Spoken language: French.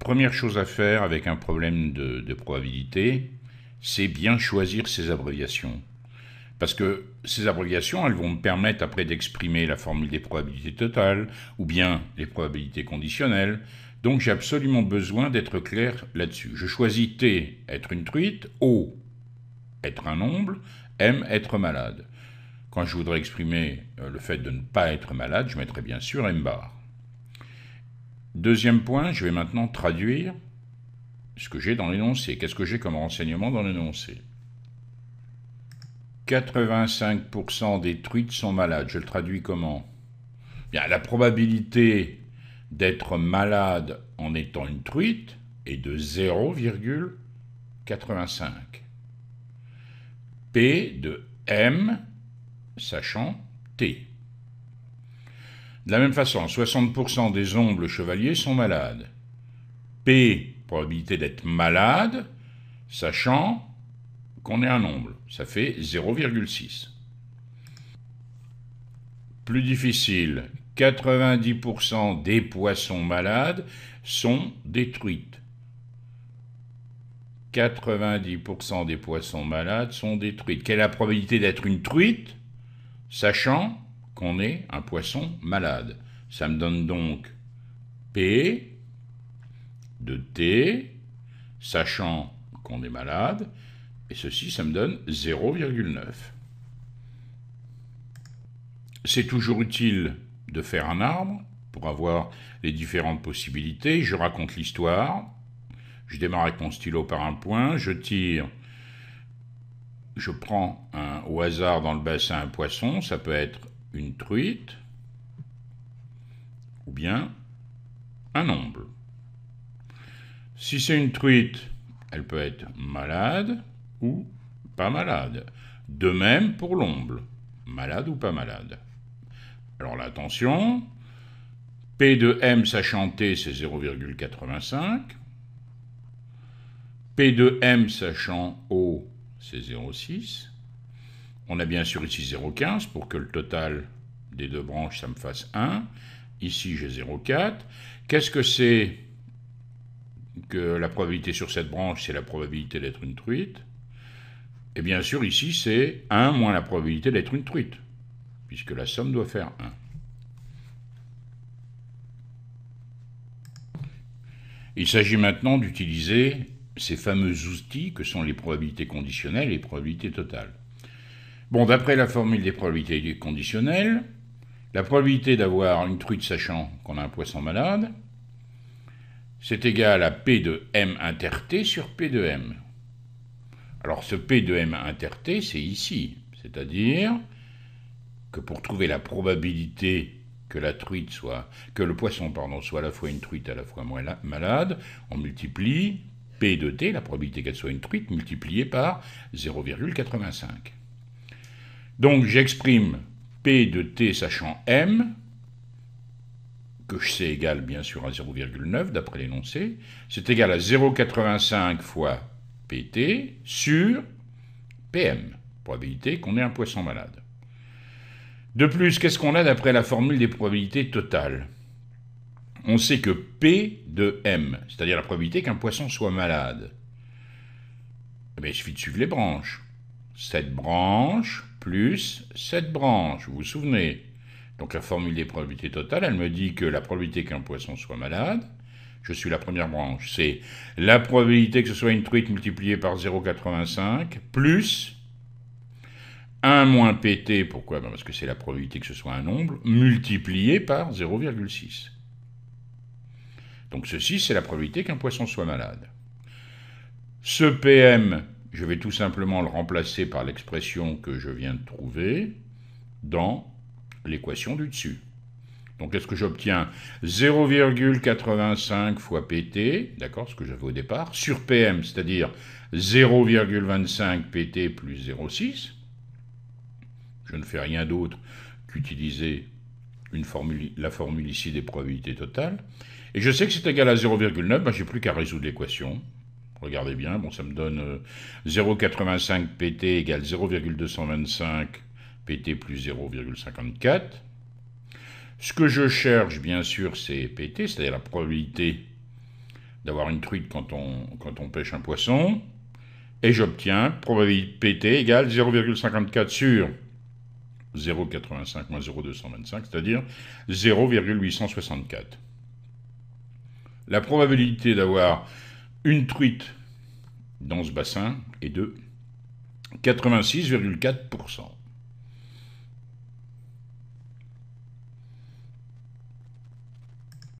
Première chose à faire avec un problème de probabilité, c'est bien choisir ses abréviations. Parce que ces abréviations, elles vont me permettre après d'exprimer la formule des probabilités totales ou bien les probabilités conditionnelles. Donc j'ai absolument besoin d'être clair là-dessus. Je choisis T, être une truite, O, être un nombre, M, être malade. Quand je voudrais exprimer le fait de ne pas être malade, je mettrai bien sûr M bar. Deuxième point, je vais maintenant traduire ce que j'ai dans l'énoncé. Qu'est-ce que j'ai comme renseignement dans l'énoncé ? 85% des truites sont malades. Je le traduis comment ? Bien, la probabilité d'être malade en étant une truite est de 0,85. P de M, sachant T. De la même façon, 60% des ombres chevaliers sont malades. P, probabilité d'être malade, sachant qu'on est un nombre. Ça fait 0,6. Plus difficile, 90% des poissons malades sont des truites. 90% des poissons malades sont des truites. Quelle est la probabilité d'être une truite, sachant qu'on est un poisson malade? Ça me donne donc P de T, sachant qu'on est malade, et ceci, ça me donne 0,9. C'est toujours utile de faire un arbre pour avoir les différentes possibilités. Je raconte l'histoire. Je démarre avec mon stylo par un point. Je tire. Je prends au hasard dans le bassin un poisson. Ça peut être une truite ou bien un omble. Si c'est une truite, elle peut être malade ou pas malade. De même pour l'omble, malade ou pas malade. Alors là, attention, P de M sachant T, c'est 0,85. P de M sachant O, c'est 0,6. On a bien sûr ici 0,15 pour que le total des deux branches, ça me fasse 1. Ici, j'ai 0,4. Qu'est-ce que c'est que la probabilité sur cette branche, c'est la probabilité d'être une truite? Et bien sûr, ici, c'est 1 moins la probabilité d'être une truite, puisque la somme doit faire 1. Il s'agit maintenant d'utiliser ces fameux outils que sont les probabilités conditionnelles et les probabilités totales. Bon, d'après la formule des probabilités conditionnelles, la probabilité d'avoir une truite sachant qu'on a un poisson malade, c'est égal à P de M inter T sur P de M. Alors ce P de M inter T, c'est ici. C'est-à-dire que pour trouver la probabilité que le poisson soit à la fois une truite et à la fois malade, on multiplie P de T, la probabilité qu'elle soit une truite, multipliée par 0,85. Donc j'exprime P de T sachant M, que je sais égal bien sûr à 0,9 d'après l'énoncé, c'est égal à 0,85 fois PT sur PM, probabilité qu'on ait un poisson malade. De plus, qu'est-ce qu'on a d'après la formule des probabilités totales? On sait que P de M, c'est-à-dire la probabilité qu'un poisson soit malade, eh bien, il suffit de suivre les branches. 7 branches plus 7 branches, vous vous souvenez? Donc la formule des probabilités totales, elle me dit que la probabilité qu'un poisson soit malade, je suis la première branche, c'est la probabilité que ce soit une truite multipliée par 0,85 plus 1 moins PT, pourquoi? Parce que c'est la probabilité que ce soit un nombre, multiplié par 0,6. Donc ceci, c'est la probabilité qu'un poisson soit malade. Ce PM, je vais tout simplement le remplacer par l'expression que je viens de trouver dans l'équation du dessus. Donc qu'est-ce que j'obtiens? 0,85 fois PT, d'accord, ce que j'avais au départ, sur PM, c'est-à-dire 0,25 PT plus 0,6. Je ne fais rien d'autre qu'utiliser la formule ici des probabilités totales. Et je sais que c'est égal à 0,9, ben, j'ai plus qu'à résoudre l'équation. Regardez bien, bon, ça me donne 0,85 PT égale 0,225 PT plus 0,54. Ce que je cherche, bien sûr, c'est PT, c'est-à-dire la probabilité d'avoir une truite quand on pêche un poisson, et j'obtiens probabilité PT égale 0,54 sur 0,85 moins 0,225, c'est-à-dire 0,864. La probabilité d'avoir une truite dans ce bassin est de 86,4%.